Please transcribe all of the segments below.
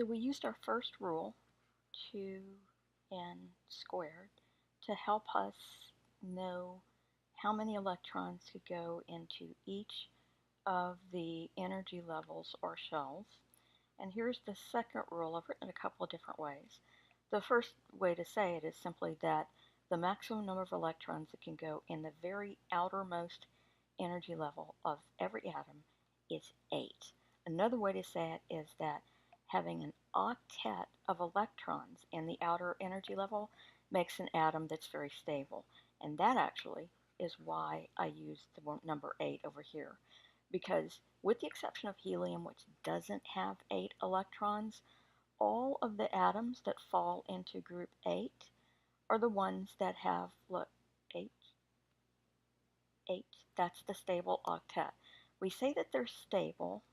So we used our first rule, 2n squared, to help us know how many electrons could go into each of the energy levels or shells. And here's the second rule. I've written it a couple of different ways. The first way to say it is simply that the maximum number of electrons that can go in the very outermost energy level of every atom is 8. Another way to say it is that having an octet of electrons in the outer energy level makes an atom that's very stable. And that actually is why I use the number 8 over here. Because with the exception of helium, which doesn't have 8 electrons, all of the atoms that fall into group 8 are the ones that have, look, 8, 8. That's the stable octet. We say that they're stable.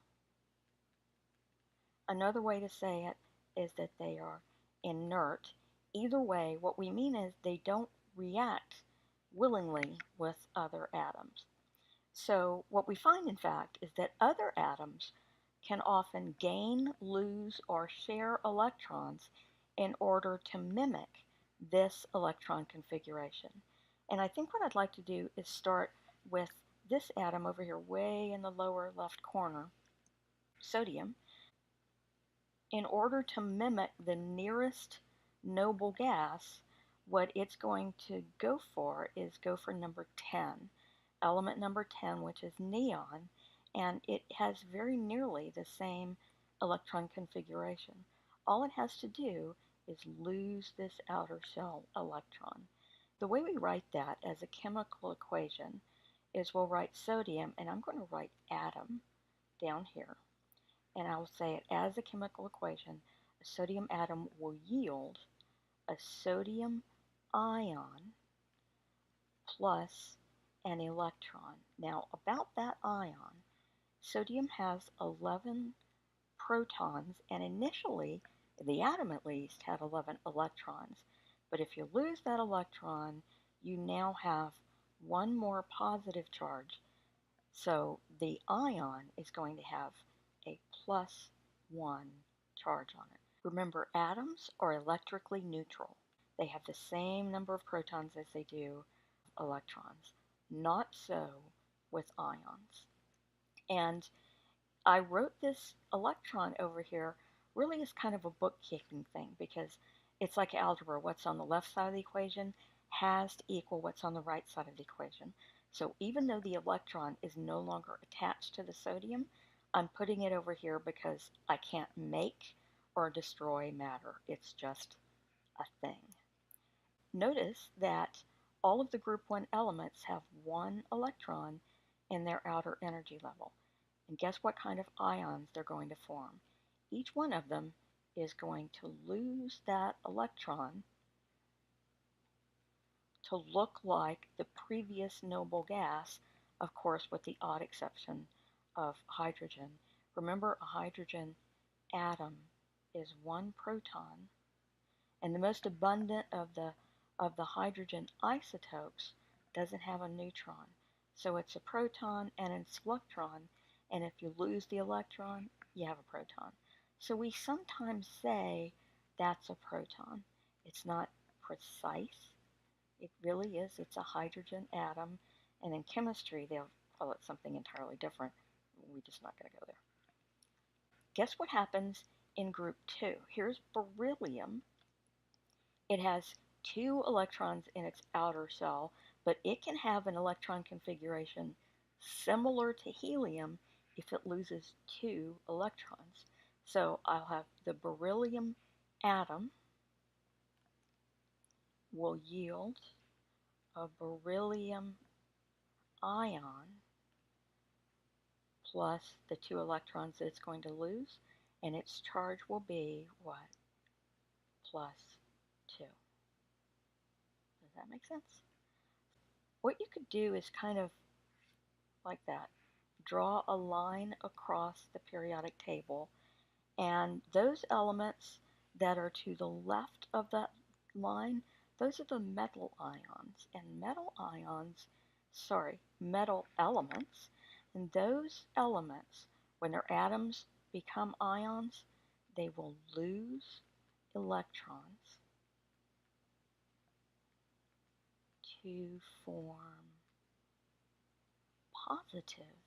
Another way to say it is that they are inert. Either way, what we mean is they don't react willingly with other atoms. So what we find, in fact, is that other atoms can often gain, lose, or share electrons in order to mimic this electron configuration. And I think what I'd like to do is start with this atom over here way in the lower left corner, sodium. In order to mimic the nearest noble gas, what it's going to go for is go for number 10, element number 10, which is neon, and it has very nearly the same electron configuration. All it has to do is lose this outer shell electron. The way we write that as a chemical equation is we'll write sodium, and I'm going to write atom down here, and I will say it as a chemical equation. A sodium atom will yield a sodium ion plus an electron. Now, about that ion, sodium has 11 protons, and initially, the atom at least had 11 electrons. But if you lose that electron, you now have one more positive charge. So the ion is going to have a +1 charge on it. Remember, atoms are electrically neutral. They have the same number of protons as they do electrons. Not so with ions. And I wrote this electron over here really as kind of a bookkeeping thing, because it's like algebra. What's on the left side of the equation has to equal what's on the right side of the equation. So even though the electron is no longer attached to the sodium, I'm putting it over here because I can't make or destroy matter. It's just a thing. Notice that all of the group 1 elements have 1 electron in their outer energy level. And guess what kind of ions they're going to form? Each one of them is going to lose that electron to look like the previous noble gas, of course with the odd exception of hydrogen. Remember, a hydrogen atom is 1 proton, and the most abundant of the hydrogen isotopes doesn't have a neutron. So it's a proton and an electron, and if you lose the electron, you have a proton. So we sometimes say that's a proton. It's not precise. It really is. It's a hydrogen atom, and in chemistry they'll call it something entirely different. We're just not going to go there. Guess what happens in group 2? Here's beryllium. It has 2 electrons in its outer shell, but it can have an electron configuration similar to helium if it loses 2 electrons. So I'll have the beryllium atom will yield a beryllium ion plus the 2 electrons that it's going to lose, and its charge will be what? +2. Does that make sense? What you could do is kind of like that. Draw a line across the periodic table, and those elements that are to the left of that line, those are the metal ions. And metal elements, and those elements, when their atoms become ions, they will lose electrons to form positive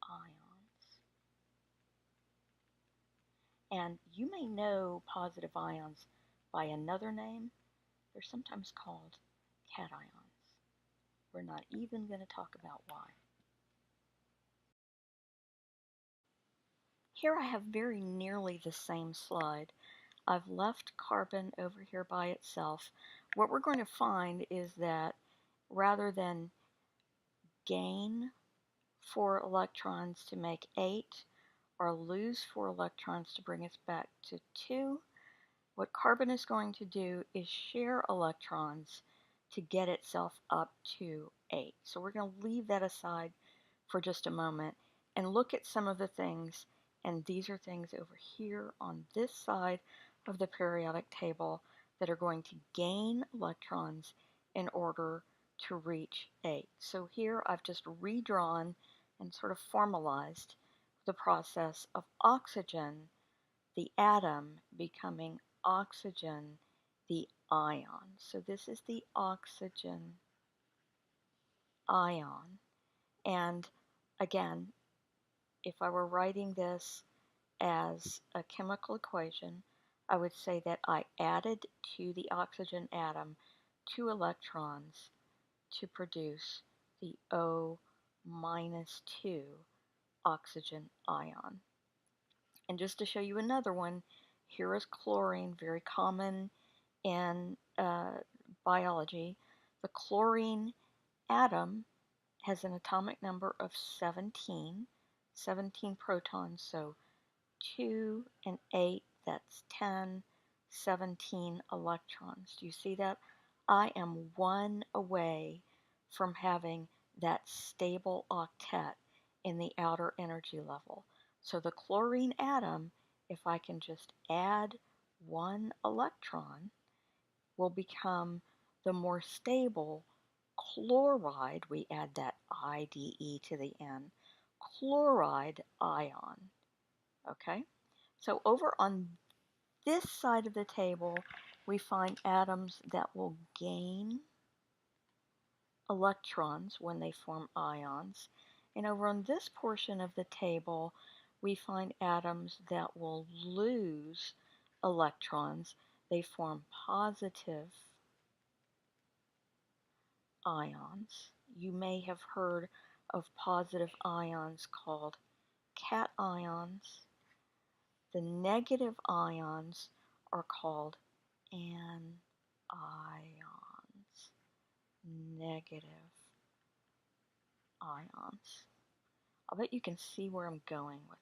ions. And you may know positive ions by another name. They're sometimes called cations. We're not even going to talk about why. Here I have very nearly the same slide. I've left carbon over here by itself. What we're going to find is that rather than gain 4 electrons to make 8 or lose 4 electrons to bring us back to 2, what carbon is going to do is share electrons to get itself up to 8. So we're going to leave that aside for just a moment and look at some of the things, and these are things over here on this side of the periodic table that are going to gain electrons in order to reach 8. So here I've just redrawn and sort of formalized the process of oxygen, the atom, becoming oxygen, the ion. So this is the oxygen ion. And again, if I were writing this as a chemical equation, I would say that I added to the oxygen atom 2 electrons to produce the O minus 2 oxygen ion. And just to show you another one, here is chlorine, very common in biology. The chlorine atom has an atomic number of 17, 17 protons, so 2 and 8, that's 10, 17 electrons. Do you see that? I am 1 away from having that stable octet in the outer energy level. So the chlorine atom, if I can just add 1 electron, will become the more stable chloride. We add that IDE to the end, chloride ion. Okay? So over on this side of the table, we find atoms that will gain electrons when they form ions. And over on this portion of the table, we find atoms that will lose electrons. They form positive ions. You may have heard of positive ions called cations. The negative ions are called anions. Negative ions. I'll bet you can see where I'm going with